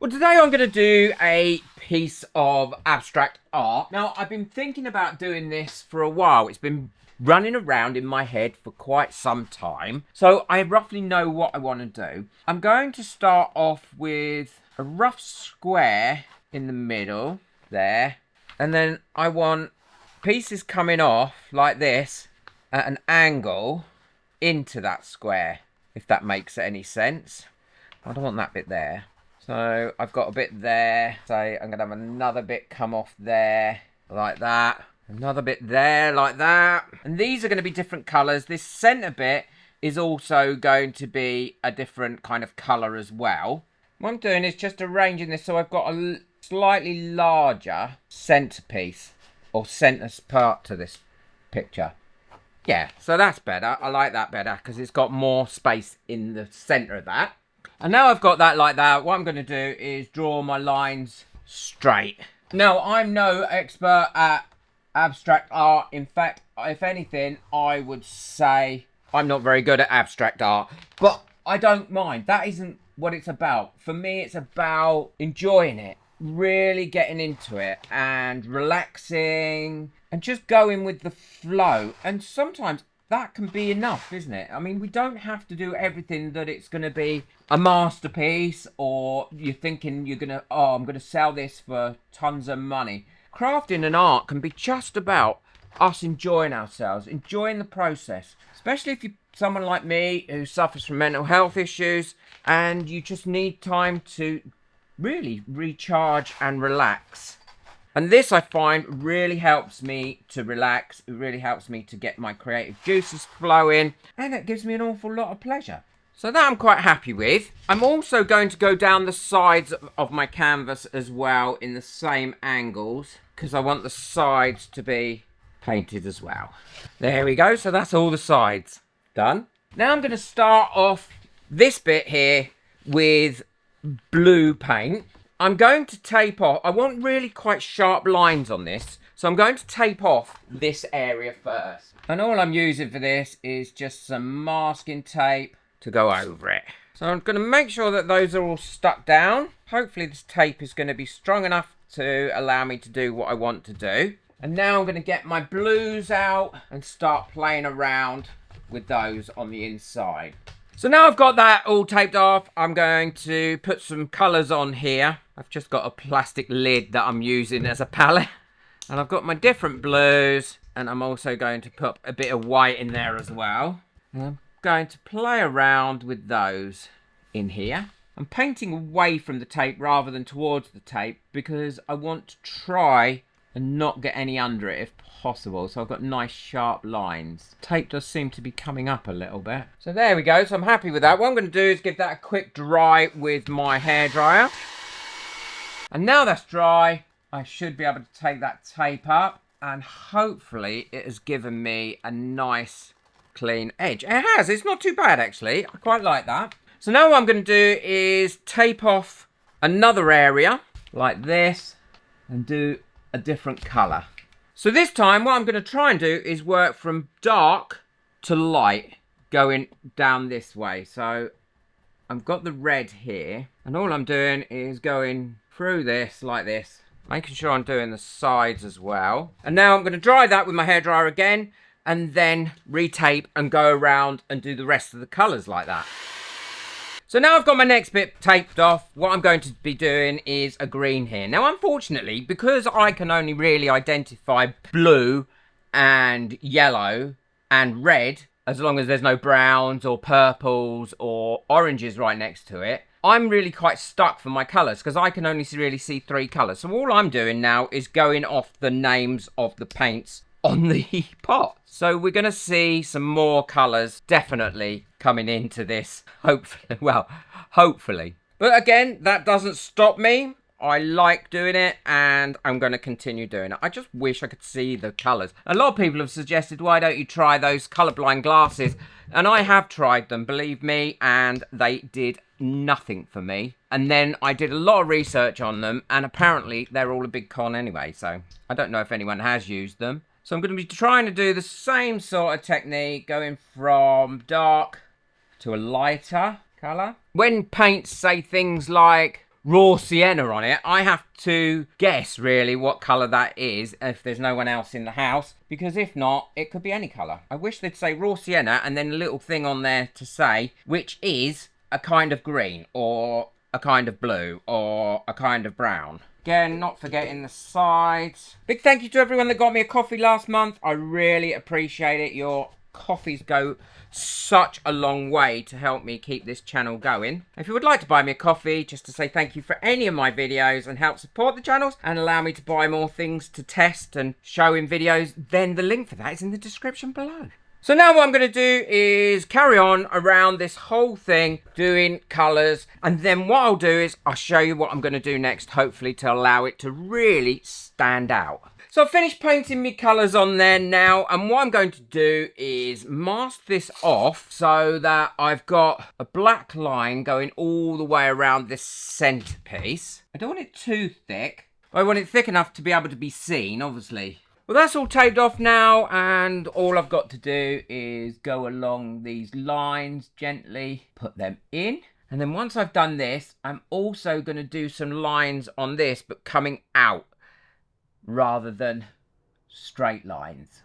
Well, today I'm going to do a piece of abstract art. Now, I've been thinking about doing this for a while. It's been running around in my head for quite some time. So I roughly know what I want to do. I'm going to start off with a rough square in the middle there. And then I want pieces coming off like this at an angle into that square, if that makes any sense. I don't want that bit there. So I've got a bit there. So I'm going to have another bit come off there like that. Another bit there like that. And these are going to be different colours. This centre bit is also going to be a different kind of colour as well. What I'm doing is just arranging this so I've got a slightly larger centrepiece or centre part to this picture. Yeah, so that's better. I like that better because it's got more space in the centre of that. And now I've got that like that, what I'm going to do is draw my lines straight. Now, I'm no expert at abstract art. In fact, if anything, I would say I'm not very good at abstract art. But I don't mind. That isn't what it's about. For me, it's about enjoying it, really getting into it and relaxing and just going with the flow. And sometimes that can be enough, isn't it? I mean, we don't have to do everything that it's going to be a masterpiece or you're thinking you're going to, oh, I'm going to sell this for tons of money. Crafting an art can be just about us enjoying ourselves, enjoying the process, especially if you're someone like me who suffers from mental health issues and you just need time to really recharge and relax. And this, I find, really helps me to relax. It really helps me to get my creative juices flowing. And it gives me an awful lot of pleasure. So that I'm quite happy with. I'm also going to go down the sides of my canvas as well in the same angles, because I want the sides to be painted as well. There we go. So that's all the sides done. Now I'm going to start off this bit here with blue paint. I'm going to tape off. I want really quite sharp lines on this. So I'm going to tape off this area first. And all I'm using for this is just some masking tape to go over it. So I'm going to make sure that those are all stuck down. Hopefully this tape is going to be strong enough to allow me to do what I want to do. And now I'm going to get my blues out and start playing around with those on the inside. So now I've got that all taped off, I'm going to put some colours on here. I've just got a plastic lid that I'm using as a palette. And I've got my different blues. And I'm also going to put a bit of white in there as well. And I'm going to play around with those in here. I'm painting away from the tape rather than towards the tape because I want to try and not get any under it if possible. So I've got nice sharp lines. Tape does seem to be coming up a little bit. So there we go. So I'm happy with that. What I'm going to do is give that a quick dry with my hairdryer. And now that's dry, I should be able to take that tape up and hopefully it has given me a nice clean edge. It has. It's not too bad actually. I quite like that. So now what I'm going to do is tape off another area like this and do a different colour. So this time what I'm going to try and do is work from dark to light going down this way. So I've got the red here and all I'm doing is going through this like this, making sure I'm doing the sides as well. And now I'm going to dry that with my hairdryer again and then retape and go around and do the rest of the colours like that. So now I've got my next bit taped off, what I'm going to be doing is a green here. Now, unfortunately, because I can only really identify blue and yellow and red, as long as there's no browns or purples or oranges right next to it, I'm really quite stuck for my colours because I can only really see 3 colours. So all I'm doing now is going off the names of the paints on the pot. So we're going to see some more colours definitely coming into this, hopefully. Well, hopefully. But again, that doesn't stop me. I like doing it and I'm going to continue doing it. I just wish I could see the colours. A lot of people have suggested, why don't you try those colourblind glasses? And I have tried them, believe me, and they did nothing for me. And then I did a lot of research on them and apparently they're all a big con anyway. So I don't know if anyone has used them. So I'm going to be trying to do the same sort of technique, going from dark to a lighter colour. When paints say things like raw sienna on it, I have to guess really what colour that is if there's no one else in the house, because if not, it could be any colour. I wish they'd say raw sienna and then a little thing on there to say which is a kind of green or a kind of blue or a kind of brown. Again, not forgetting the sides. Big thank you to everyone that got me a coffee last month. I really appreciate it. Your coffees go such a long way to help me keep this channel going. If you would like to buy me a coffee just to say thank you for any of my videos and help support the channels and allow me to buy more things to test and show in videos, then the link for that is in the description below. So now what I'm going to do is carry on around this whole thing doing colours, and then what I'll do is I'll show you what I'm going to do next, hopefully to allow it to really stand out. So I've finished painting my colours on there now, and what I'm going to do is mask this off so that I've got a black line going all the way around this centrepiece. I don't want it too thick, but I want it thick enough to be able to be seen, obviously. Well, that's all taped off now, and all I've got to do is go along these lines gently, put them in. And then once I've done this, I'm also going to do some lines on this, but coming out rather than straight lines.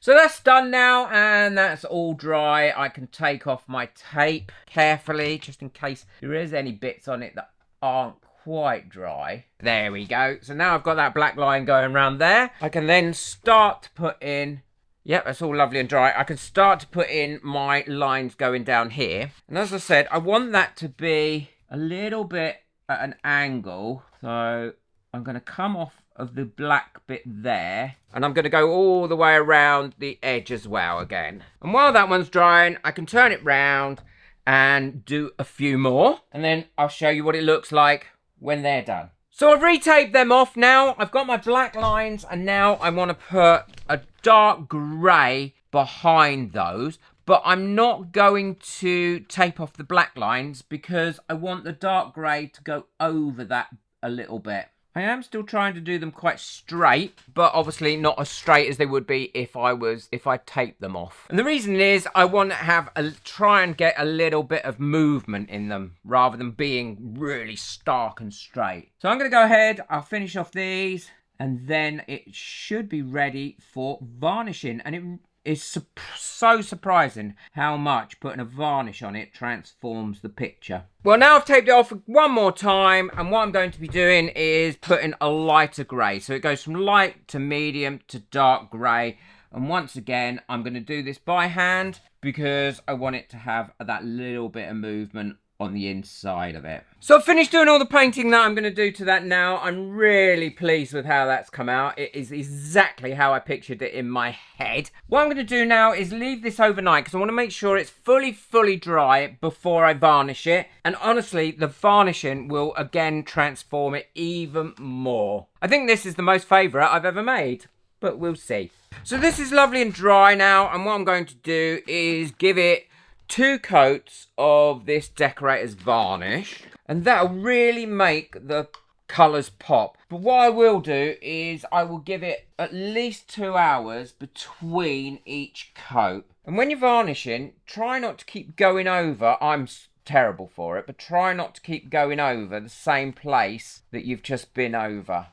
So that's done now, and that's all dry. I can take off my tape carefully, just in case there is any bits on it that aren't quite dry. There we go. So now I've got that black line going around there. I can then start to put in, yep, that's all lovely and dry. I can start to put in my lines going down here. And as I said, I want that to be a little bit at an angle. So I'm going to come off of the black bit there, and I'm going to go all the way around the edge as well again. And while that one's drying, I can turn it round and do a few more, and then I'll show you what it looks like when they're done. So I've retaped them off now. I've got my black lines, and now I want to put a dark grey behind those, but I'm not going to tape off the black lines because I want the dark grey to go over that a little bit. I am still trying to do them quite straight, but obviously not as straight as they would be if I taped them off. And the reason is I want to try and get a little bit of movement in them rather than being really stark and straight. So I'm going to go ahead, I'll finish off these, and then it should be ready for varnishing. And it is so surprising how much putting a varnish on it transforms the picture. Well, now I've taped it off one more time, and what I'm going to be doing is putting a lighter grey. So it goes from light to medium to dark grey. And once again, I'm going to do this by hand because I want it to have that little bit of movement on the inside of it. So I've finished doing all the painting that I'm going to do to that now. I'm really pleased with how that's come out. It is exactly how I pictured it in my head. What I'm going to do now is leave this overnight because I want to make sure it's fully dry before I varnish it. And honestly, the varnishing will again transform it even more. I think this is the most favourite I've ever made, but we'll see. So this is lovely and dry now, and what I'm going to do is give it 2 coats of this decorator's varnish, and that'll really make the colours pop. But what I will do is I will give it at least 2 hours between each coat. And when you're varnishing, try not to keep going over. I'm terrible for it, but try not to keep going over the same place that you've just been over.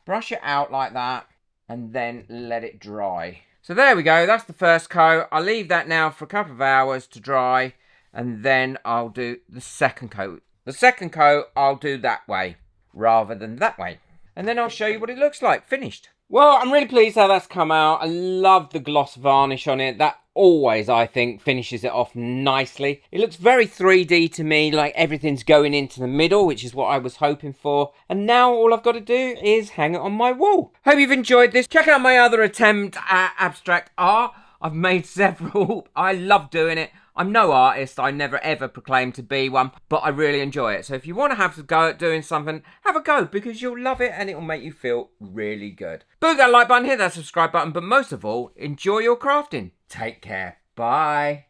Brush it out like that and then let it dry. So there we go, that's the first coat. I'll leave that now for a couple of hours to dry, and then I'll do the second coat. The second coat I'll do that way rather than that way. And then I'll show you what it looks like finished. Well, I'm really pleased how that's come out. I love the gloss varnish on it. That always, I think, finishes it off nicely. It looks very 3D to me, like everything's going into the middle, which is what I was hoping for. And now all I've got to do is hang it on my wall. Hope you've enjoyed this. Check out my other attempt at abstract art. I've made several. I love doing it. I'm no artist, I never ever proclaimed to be one, but I really enjoy it. So if you want to have a go at doing something, have a go because you'll love it and it will make you feel really good. Boot that like button, hit that subscribe button, but most of all, enjoy your crafting. Take care. Bye.